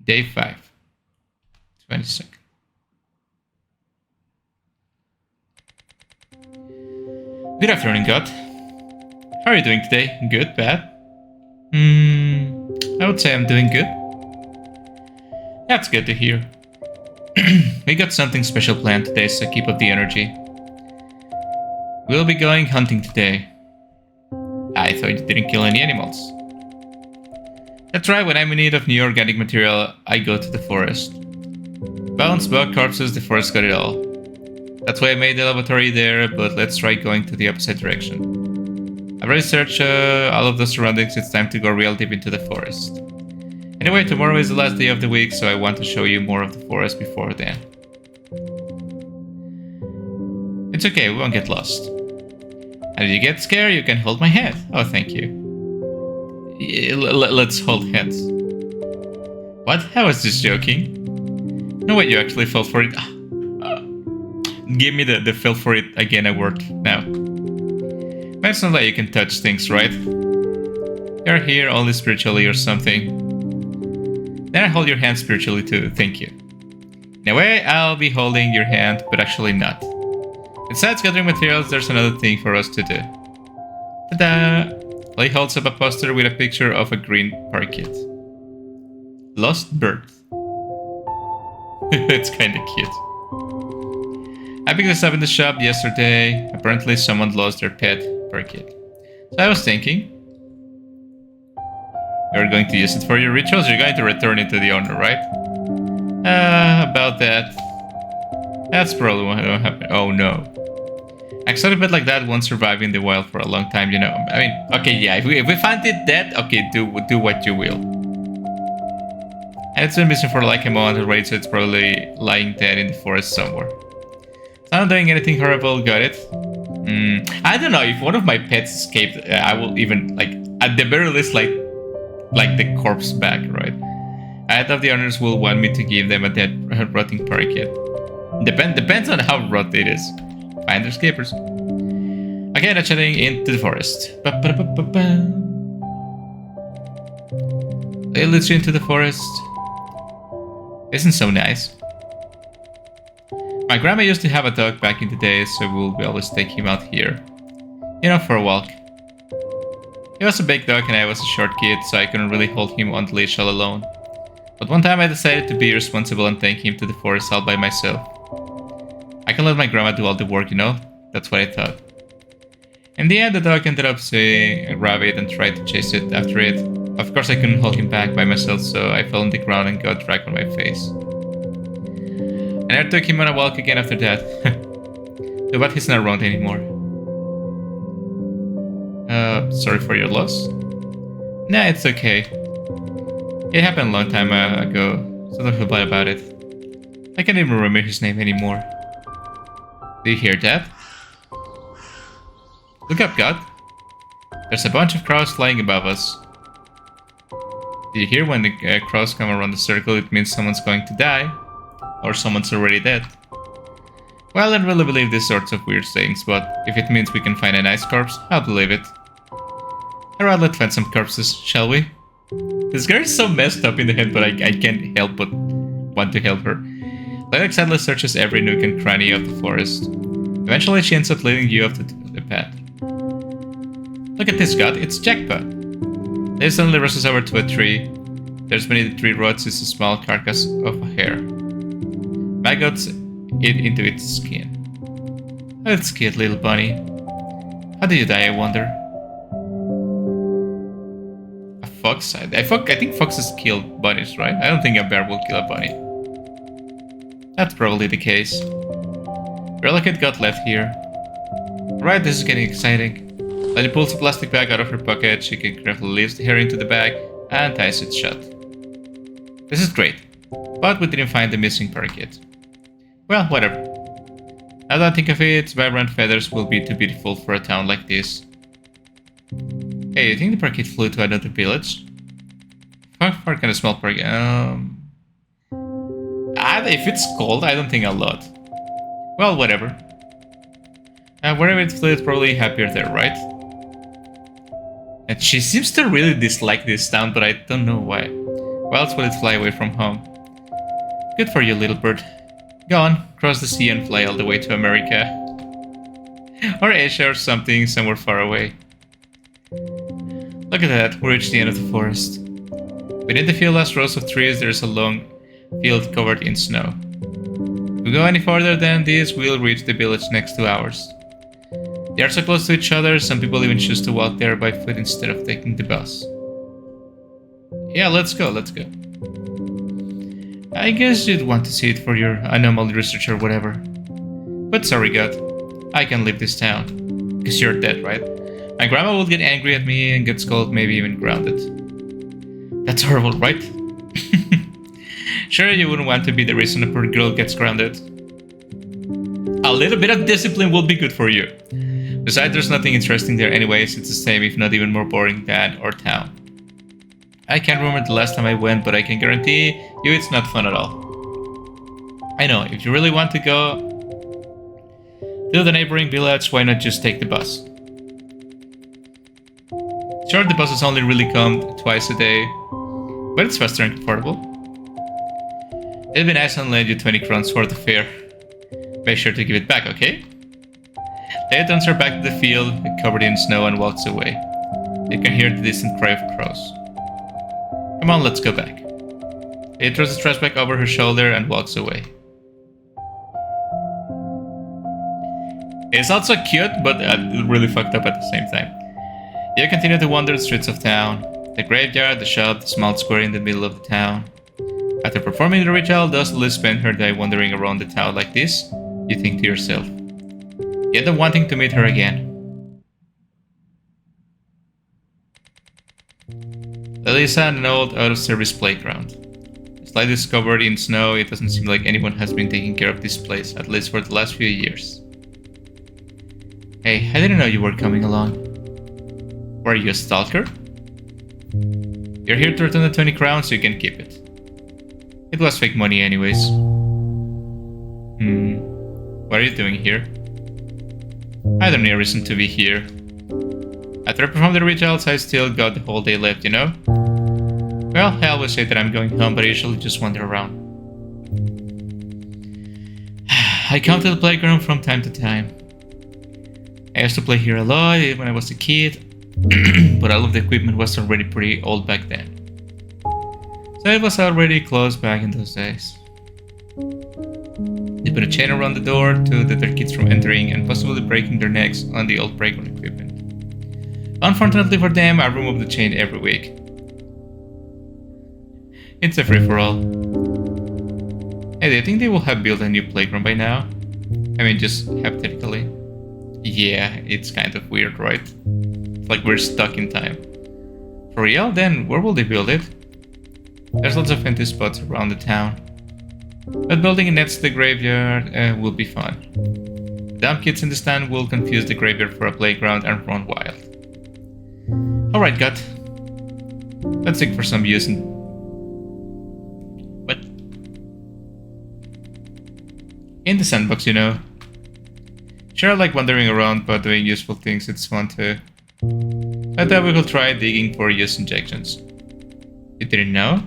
Day 5. 22nd. Good afternoon, God. How are you doing today? Good? Bad? I would say I'm doing good. That's good to hear. We got something special planned today, so keep up the energy. We'll be going hunting today. I thought you didn't kill any animals. That's right, when I'm in need of new organic material, I go to the forest. Bones, bug, corpses, the forest got it all. That's why I made the laboratory there, but let's try going to the opposite direction. I've already searched all of the surroundings, it's time to go real deep into the forest. Anyway, tomorrow is the last day of the week, so I want to show you more of the forest before then. It's okay, we won't get lost. And if you get scared, you can hold my hand. Oh, thank you. Let's hold hands. What? I was just joking. No way, you actually fell for it. Give me the feel for it again award now. But it's not like you can touch things, right? You're here only spiritually or something. Then I hold your hand spiritually too, thank you. In a way, I'll be holding your hand, but actually not. Besides gathering materials, there's another thing for us to do. Ta-da! Lily holds up a poster with a picture of a green parakeet. Lost bird. It's kinda cute. I picked this up in the shop yesterday. Apparently someone lost their pet parakeet. So I was thinking, you're going to use it for your rituals? You're going to return it to the owner, right? About that. That's probably what will happen. Oh no. Exotic pet like that won't survive in the wild for a long time, you know. I mean, okay, yeah, if we find it dead, okay, do what you will. And it's been missing for like a month already, so it's probably lying dead in the forest somewhere. It's not doing anything horrible, got it? I don't know, if one of my pets escaped, I will even, like, at the very least, like the corpse back, right? I thought the owners will want me to give them a dead, rotting parakeet. Depends on how rot it is. Find their escapers. Okay, now chatting into the forest. It leads you into the forest. Isn't so nice. My grandma used to have a dog back in the day, so we'll always take him out here. You know, for a walk. He was a big dog and I was a short kid, so I couldn't really hold him on the leash all alone. But one time I decided to be responsible and take him to the forest all by myself. I can let my grandma do all the work, you know? That's what I thought. In the end, the dog ended up seeing a rabbit and tried to chase it after it. Of course, I couldn't hold him back by myself, so I fell on the ground and got dragged on my face. And I took him on a walk again after that. But he's not around anymore. Sorry for your loss? Nah, it's okay. It happened a long time ago, so don't feel bad about it. I can't even remember his name anymore. Do you hear that? Look up, God. There's a bunch of crows flying above us. Do you hear when the crows come around the circle? It means someone's going to die. Or someone's already dead. Well, I don't really believe these sorts of weird sayings, but if it means we can find a nice corpse, I'll believe it. Alright, let's find some corpses, shall we? This girl is so messed up in the head, but I can't help but want to help her. Lilac sadly searches every nook and cranny of the forest. Eventually, she ends up leading you off the path. Look at this, God, it's jackpot. They suddenly rushes over to a tree. There's beneath the tree roots is a small carcass of a hare. Maggots it into its skin. Oh, it's cute, little bunny. How did you die, I wonder? A fox? I think foxes kill bunnies, right? I don't think a bear will kill a bunny. That's probably the case. Relic got left here. Right, this is getting exciting. Lily pulls a plastic bag out of her pocket. She carefully leaves the hare into the bag and ties it shut. This is great, but we didn't find the missing parakeet. Well, whatever. Now that I think of it, vibrant feathers will be too beautiful for a town like this. Hey, you think the parakeet flew to another village? How far can a small parakeet? If it's cold, I don't think a lot. Well, whatever. Wherever it flew, it's probably happier there, right? And she seems to really dislike this town, but I don't know why. Why else would it fly away from home? Good for you, little bird. Go on, cross the sea and fly all the way to America. Or Asia or something, somewhere far away. Look at that, we reached the end of the forest. Within the few last rows of trees, there's a long field covered in snow. If we go any farther than this, we'll reach the village next to ours. They are so close to each other, some people even choose to walk there by foot instead of taking the bus. Yeah, let's go. I guess you'd want to see it for your anomaly research or whatever. But sorry, God, I can leave this town. Because you're dead, right? My grandma will get angry at me and get scolded, maybe even grounded. That's horrible, right? Sure, you wouldn't want to be the reason a poor girl gets grounded. A little bit of discipline will be good for you. Besides, there's nothing interesting there anyways. It's the same, if not even more boring than our town. I can't remember the last time I went, but I can guarantee you it's not fun at all. I know, if you really want to go to the neighboring village, why not just take the bus? Sure, the buses only really come twice a day, but it's faster and comfortable. It'd be nice and lend you 20 crowns for the fare. Make sure to give it back, okay? Leia turns her back to the field, covered in snow, and walks away. You can hear the distant cry of crows. Come on, let's go back. Leia throws the trash bag over her shoulder and walks away. It's also cute, but really fucked up at the same time. You continue to wander the streets of town. The graveyard, the shop, the small square in the middle of the town. After performing the ritual, does Liz spend her day wandering around the town like this? You think to yourself. You end up wanting to meet her again. Lily is at an old out-of-service playground. Slightly covered in snow, it doesn't seem like anyone has been taking care of this place, at least for the last few years. Hey, I didn't know you were coming along. Were you a stalker? You're here to return the 20 crowns, so you can keep it. It was fake money anyways. What are you doing here? I don't need a reason to be here. After I performed the rituals, I still got the whole day left, you know? Well, I always say that I'm going home, but I usually just wander around. I come to the playground from time to time. I used to play here a lot when I was a kid, but all of the equipment was already pretty old back then. So it was already closed back in those days. They put a chain around the door to deter kids from entering and possibly breaking their necks on the old playground equipment. Unfortunately for them, I remove the chain every week. It's a free-for-all. Hey, do you think they will have built a new playground by now? I mean, just hypothetically. Yeah, it's kind of weird, right? It's like we're stuck in time. For real? Then where will they build it? There's lots of empty spots around the town. But building a nest to the graveyard will be fun. Dumb kids in the stand will confuse the graveyard for a playground and run wild. Alright, God. Let's dig for some use and... What? In the sandbox, you know. Sure, I like wandering around, but doing useful things, it's fun too. I thought we could try digging for use injections. You didn't know?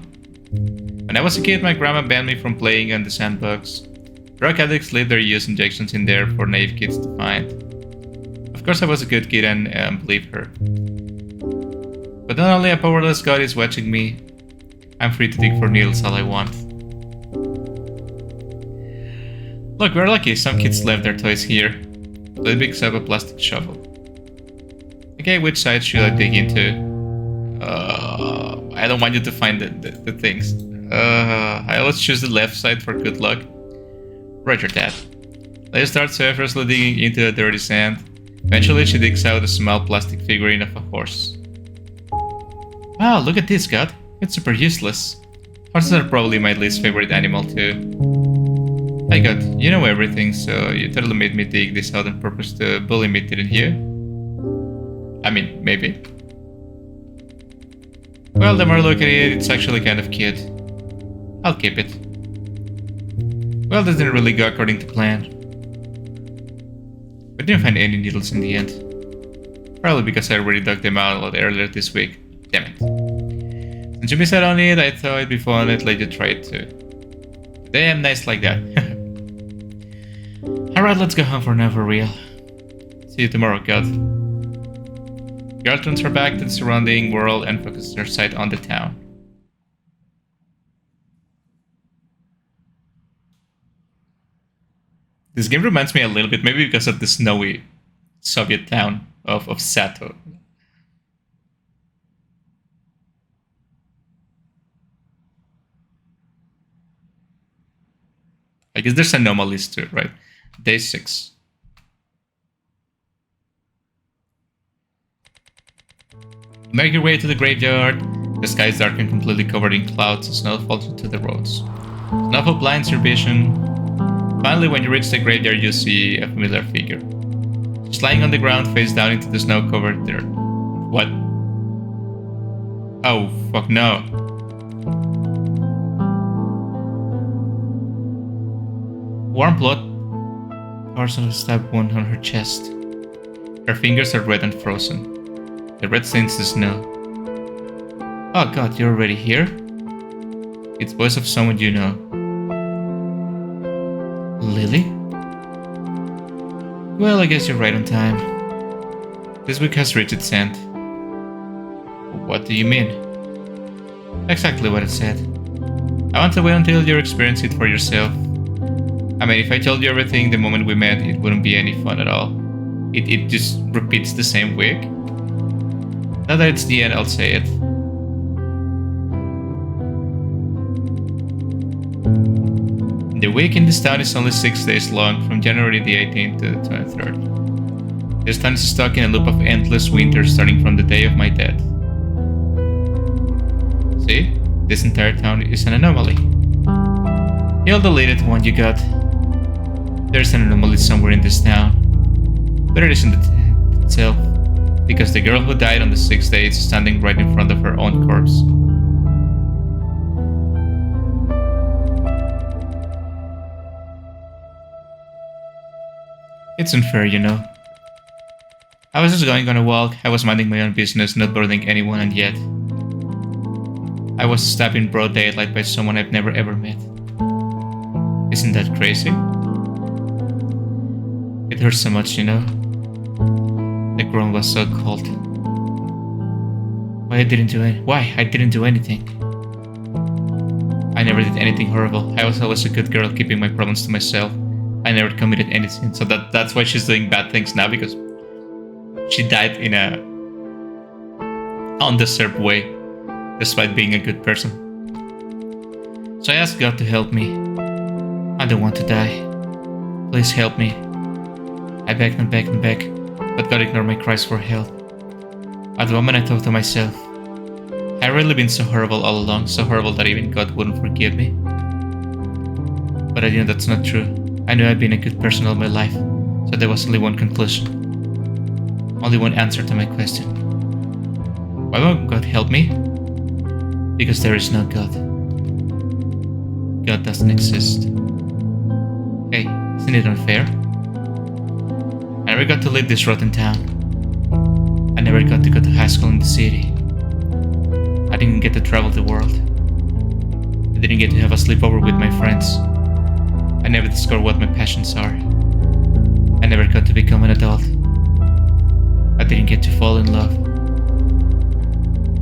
When I was a kid, my grandma banned me from playing on the sandbox. Drug addicts leave their use injections in there for naive kids to find. Of course I was a good kid and believed her. But not only a powerless god is watching me, I'm free to dig for needles all I want. Look, we're lucky, some kids left their toys here. Let's pick up a plastic shovel. Okay, which side should I dig into? I don't want you to find the things. I always choose the left side for good luck. Roger that. Let's start surfacely digging into the dirty sand. Eventually she digs out a small plastic figurine of a horse. Wow, look at this, God. It's super useless. Horses are probably my least favorite animal too. Hey God, you know everything, so you totally made me dig this out on purpose to bully me, didn't you? I mean, maybe. Well, the more I look at it, it's actually kind of cute. I'll keep it. Well, this didn't really go according to plan. We didn't find any needles in the end. Probably because I already dug them out a lot earlier this week. Damn it. Since you missed out on it, I thought it'd be fun and let you try it too. Damn nice like that. Alright, let's go home for now for real. See you tomorrow, God. Girl turns her back to the surrounding world and focuses her sight on the town. This game reminds me a little bit, maybe because of the snowy Soviet town of Sato. I guess there's anomalies too, right? Day 6. You make your way to the graveyard. The sky is dark and completely covered in clouds as snow falls into the roads. Snow blinds your vision. Finally, when you reach the graveyard, you see a familiar figure. She's lying on the ground, face down into the snow-covered dirt. What? Oh, fuck no. Warm blood pours out a stab wound on her chest. Her fingers are red and frozen. The red stains the snow. Oh God, you're already here? It's the voice of someone you know. Lily? Well, I guess you're right on time. This week has reached its end. What do you mean? Exactly what I said. I want to wait until you experience it for yourself. I mean, if I told you everything the moment we met, it wouldn't be any fun at all. It just repeats the same week. Now that it's the end, I'll say it. The week in this town is only 6 days long, from January the 18th to the 23rd. This town is stuck in a loop of endless winter starting from the day of my death. See? This entire town is an anomaly. You'll delete it one you got. There's an anomaly somewhere in this town. But it isn't itself, because the girl who died on the 6th day is standing right in front of her own corpse. It's unfair, you know. I was just going on a walk, I was minding my own business, not bothering anyone, and yet I was stabbed in broad daylight by someone I've never ever met. Isn't that crazy? It hurts so much, you know. The ground was so cold. Why I didn't do anything. I never did anything horrible. I was always a good girl, keeping my problems to myself. I never committed any sin, so that's why she's doing bad things now, because she died in a undeserved way, despite being a good person. So I asked God to help me. I don't want to die. Please help me. I begged and begged and begged, but God ignored my cries for help. At the moment I thought to myself, I've really been so horrible all along, so horrible that even God wouldn't forgive me. But I knew that's not true. I knew I'd been a good person all my life, so there was only one conclusion. Only one answer to my question. Why won't God help me? Because there is no God. God doesn't exist. Hey, isn't it unfair? I never got to leave this rotten town. I never got to go to high school in the city. I didn't get to travel the world. I didn't get to have a sleepover with my friends. I never discovered what my passions are. I never got to become an adult. I didn't get to fall in love.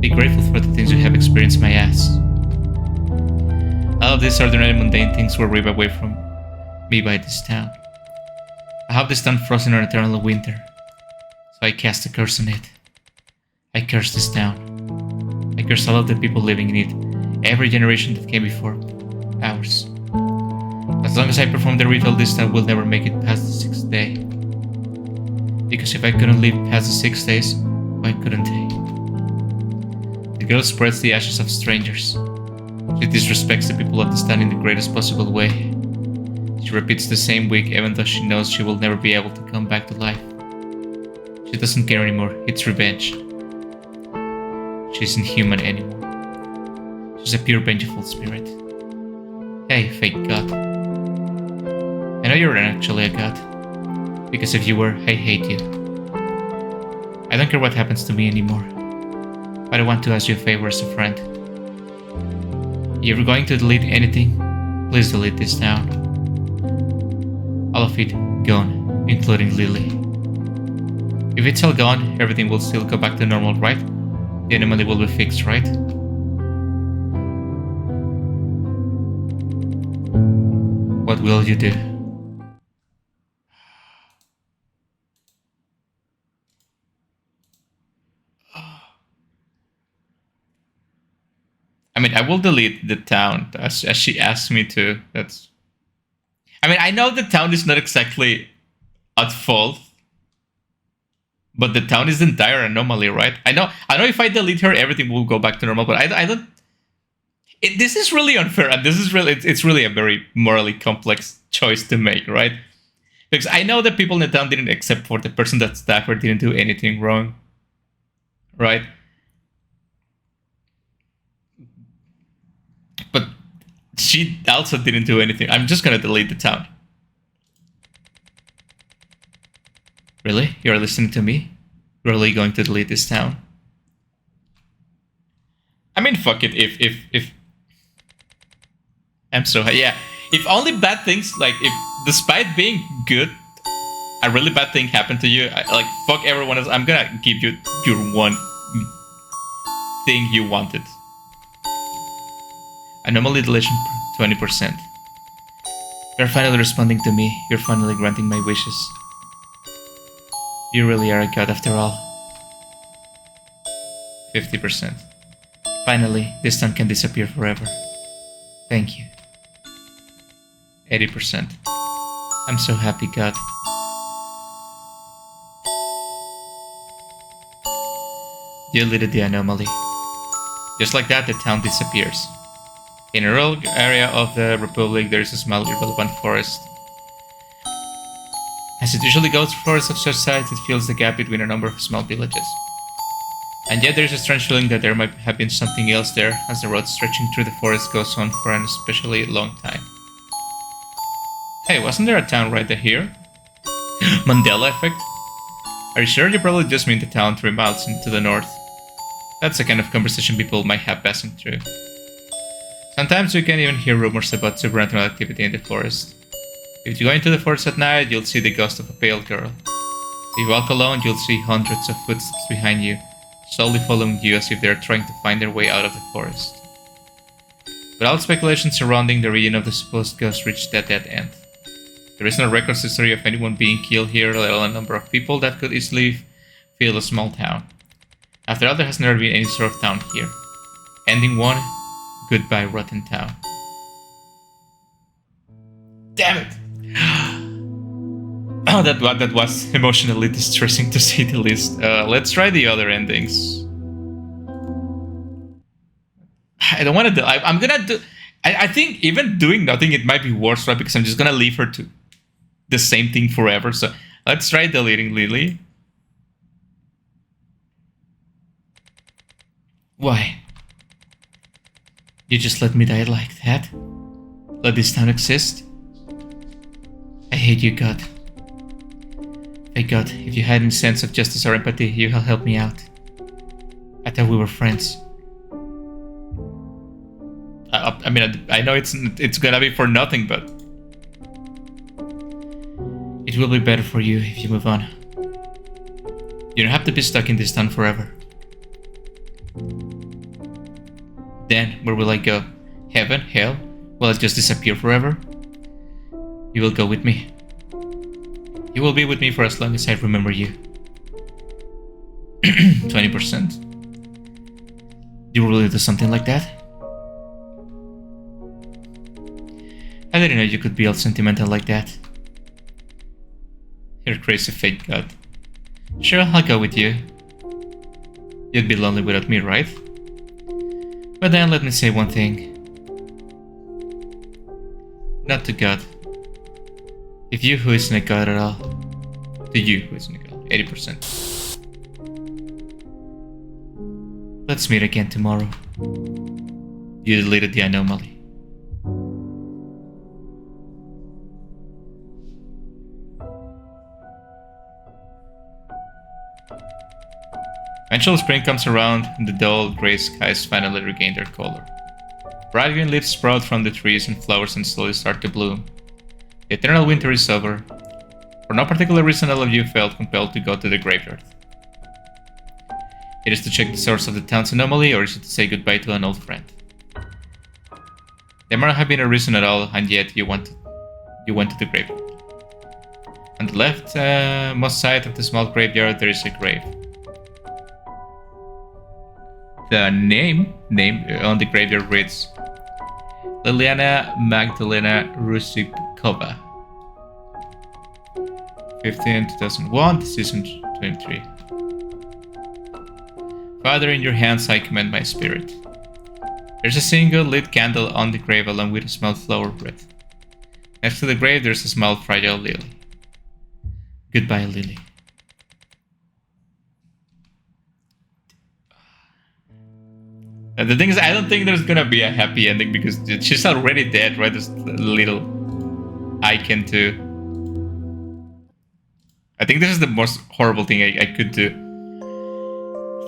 Be grateful for the things you have experienced, my ass. All of these ordinary mundane things were ripped away from me by this town. I have this town frozen on eternal winter, so I cast a curse on it. I curse this town. I curse all of the people living in it, every generation that came before ours. As long as I perform the ritual, this town will never make it past the 6th day. Because if I couldn't live past the 6 days, why couldn't I? The girl spreads the ashes of strangers. She disrespects the people of this town in the greatest possible way. She repeats the same week even though she knows she will never be able to come back to life. She doesn't care anymore, it's revenge. She isn't human anymore. She's a pure vengeful spirit. Hey, fake god. I know you're not actually a god. Because if you were, I hate you. I don't care what happens to me anymore. But I want to ask you a favor as a friend. If you're going to delete anything, please delete this town. All of it gone, including Lily. If it's all gone, everything will still go back to normal, right? The anomaly will be fixed, right? What will you do? I mean, I will delete the town as she asked me to. I mean, I know the town is not exactly at fault, but the town is the entire anomaly, right? I know if I delete her, everything will go back to normal, but I don't. This is really unfair, and it's really a very morally complex choice to make, right? Because I know that people in the town didn't, except for the person that stabbed her, didn't do anything wrong, right? But she also didn't do anything. I'm just gonna delete the town. Really? You're listening to me? Really going to delete this town? I mean, fuck it. If I'm so yeah. If only bad things, like if despite being good, a really bad thing happened to you, like fuck everyone else. I'm gonna give you your one thing you wanted. Anomaly deletion 20%. You're finally responding to me. You're finally granting my wishes. You really are a god after all. 50%. Finally, this town can disappear forever. Thank you. 80%. I'm so happy, God. You deleted the anomaly. Just like that, the town disappears. In a rural area of the Republic, there is a small irrelevant forest. As it usually goes for forests of such size, it fills the gap between a number of small villages. And yet there is a strange feeling that there might have been something else there, as the road stretching through the forest goes on for an especially long time. Hey, wasn't there a town right here? Mandela effect? Are you sure? You probably just mean the town 3 miles to the north. That's the kind of conversation people might have passing through. Sometimes you can even hear rumors about supernatural activity in the forest. If you go into the forest at night, you'll see the ghost of a pale girl. If you walk alone, you'll see hundreds of footsteps behind you, slowly following you as if they're trying to find their way out of the forest. But all speculation surrounding the region of the supposed ghost reached that dead end. There is no record history of anyone being killed here, let alone a number of people that could easily fill a small town. After all, there has never been any sort of town here. Ending 1. Goodbye, rotten town. Damn it! Oh, that was emotionally distressing to say the least. Let's try the other endings. I don't want to do. I'm gonna do. I think even doing nothing, it might be worse, right? Because I'm just gonna leave her to the same thing forever. So let's try deleting Lily. Why? You just let me die like that? Let this town exist? I hate you, God. Thank God, if you had any sense of justice or empathy, you will help me out. I thought we were friends. I mean, I know it's gonna be for nothing, but it will be better for you if you move on. You don't have to be stuck in this town forever. Then, where will I go? Heaven? Hell? Will I just disappear forever? You will go with me. You will be with me for as long as I remember you. 20%. You will really do something like that? I didn't know you could be all sentimental like that. You're crazy fake God. Sure, I'll go with you. You'd be lonely without me, right? But then let me say one thing. Not to God. If you who isn't a God at all. To you who isn't a God. 80%. Let's meet again tomorrow. You deleted the anomaly. Eventually spring comes around and the dull grey skies finally regain their color. Bright green leaves sprout from the trees and flowers and slowly start to bloom. The eternal winter is over. For no particular reason all of you felt compelled to go to the graveyard. It is to check the source of the town's anomaly, or is it to say goodbye to an old friend? There might have been a reason at all, and yet you went to the graveyard. On the left most side of the small graveyard there is a grave. The name on the graveyard reads Liliana Magdalena Rusykova. 15/2001, season 23. Father, in your hands I commend my spirit. There's a single lit candle on the grave along with a small flower wreath. Next to the grave there's a small fragile lily. Goodbye, Lily. And the thing is, I don't think there's gonna be a happy ending because she's already dead, right? This little icon too. I think this is the most horrible thing I could do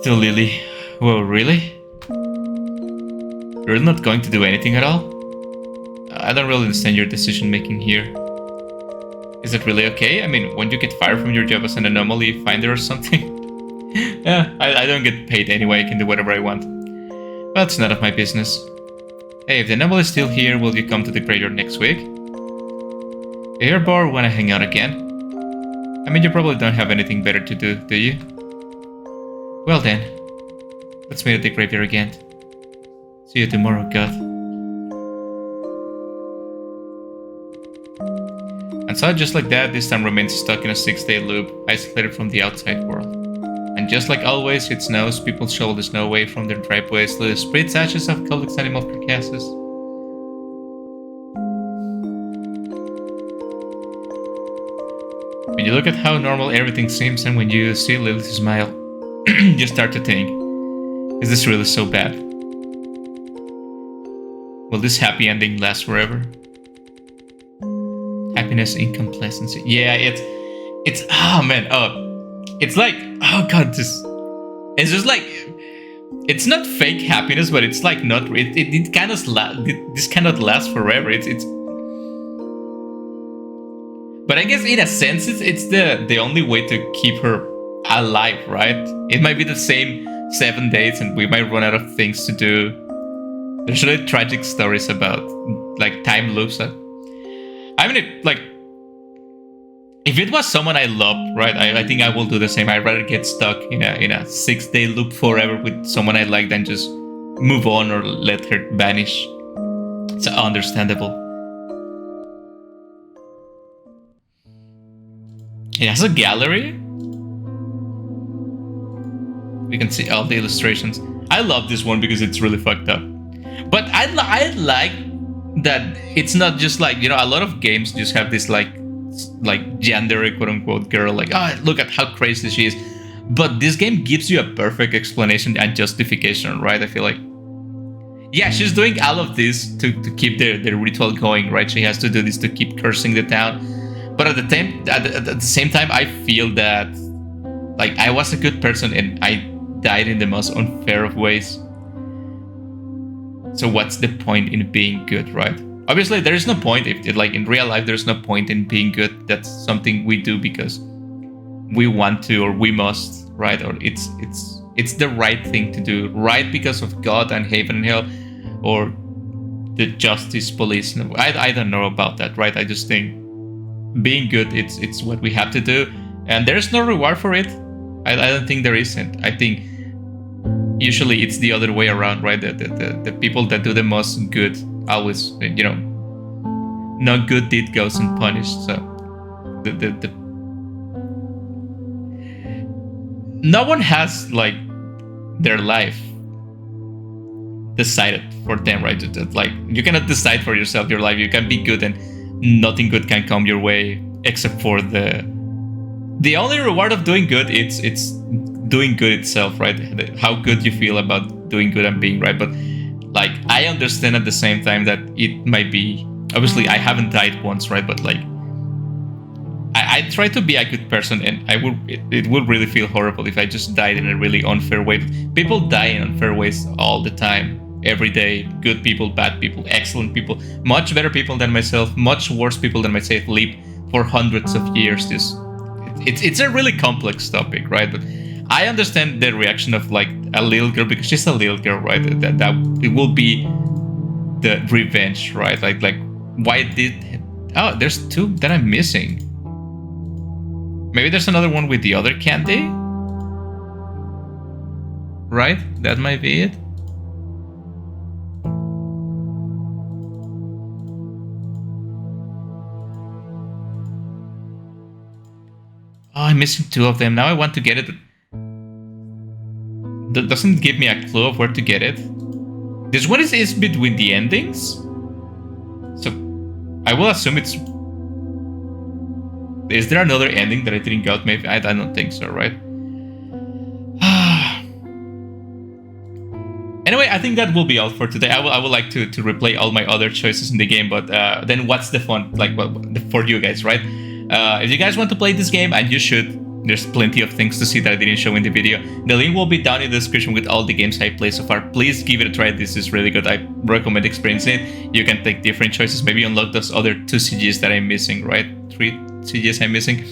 to Lily. Whoa, really? You're not going to do anything at all? I don't really understand your decision making here. Is it really okay? I mean, when you get fired from your job as an anomaly finder or something? Yeah, I don't get paid anyway, I can do whatever I want. Well, it's none of my business. Hey, if the anomaly is still here, will you come to the graveyard next week? If you're bored, wanna hang out again? I mean, you probably don't have anything better to do you? Well then, let's meet at the graveyard again. See you tomorrow, God. And so just like that, this time remains stuck in a 6-day loop, isolated from the outside world. And just like always, it snows, people shovel the snow away from their driveways, leaving spritz ashes of complex animal carcasses. When you look at how normal everything seems and when you see Lily's smile, you start to think, is this really so bad? Will this happy ending last forever? Happiness in complacency. Yeah, it's oh man, it's like, oh god, it's just like, it's not fake happiness, but it's like not, it kind of this cannot last forever. It's but I guess in a sense it's the only way to keep her alive, right? It might be the same 7 days and we might run out of things to do. There's really tragic stories about like time loops. I mean, if it was someone I loved, right, I think I will do the same. I'd rather get stuck in a 6-day loop forever with someone I like than just move on or let her vanish. It's understandable. It has a gallery. We can see all the illustrations. I love this one because it's really fucked up. But I like that it's not just like, you know, a lot of games just have this like gender quote unquote girl, like, oh, look at how crazy she is. But this game gives you a perfect explanation and justification, right? I feel like, yeah, she's doing all of this to keep the ritual going, right? She has to do this to keep cursing the town. But at the same time, I feel that like I was a good person and I died in the most unfair of ways. So what's the point in being good, right? Obviously, there is no point if like in real life, there's no point in being good. That's something we do because we want to or we must, right? Or it's the right thing to do, right? Because of God and heaven and hell, or the justice police. I don't know about that, right? I just think being good, it's what we have to do, and there's no reward for it. I don't think there isn't. I think usually it's the other way around, right? The people that do the most good always, you know, no good deed goes unpunished. So no one has like their life decided for them, right? Like you cannot decide for yourself your life. You can be good and nothing good can come your way except for the only reward of doing good. It's doing good itself, right? How good you feel about doing good and being right. But like I understand at the same time that it might be, obviously I haven't died once, right? But like I try to be a good person, and it would really feel horrible if I just died in a really unfair way. People die in unfair ways all the time, every day. Good people, bad people, excellent people, much better people than myself, much worse people than myself live for hundreds of years. It's a really complex topic, right? But I understand the reaction of like a little girl, because she's a little girl, right? That it will be the revenge, right? Like why did, oh, there's two that I'm missing. Maybe there's another one with the other candy, right? That might be it. Oh, I'm missing two of them. Now I want to get it. That doesn't give me a clue of where to get it. This one is between the endings. So I will assume it's... Is there another ending that I didn't got? Maybe I don't think so, right? Anyway, I think that will be all for today. I would like to replay all my other choices in the game, but then what's the fun like for you guys, right? If you guys want to play this game, and you should, there's plenty of things to see that I didn't show in the video. The link will be down in the description with all the games I played so far. Please give it a try. This is really good. I recommend experiencing it. You can take different choices. Maybe unlock those other 2 CGs that I'm missing, right? 3 CGs I'm missing.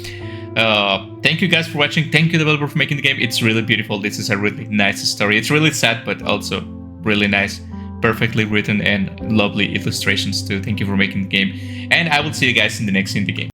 Thank you guys for watching. Thank you, developer, for making the game. It's really beautiful. This is a really nice story. It's really sad, but also really nice. Perfectly written and lovely illustrations too. Thank you for making the game. And I will see you guys in the next indie game.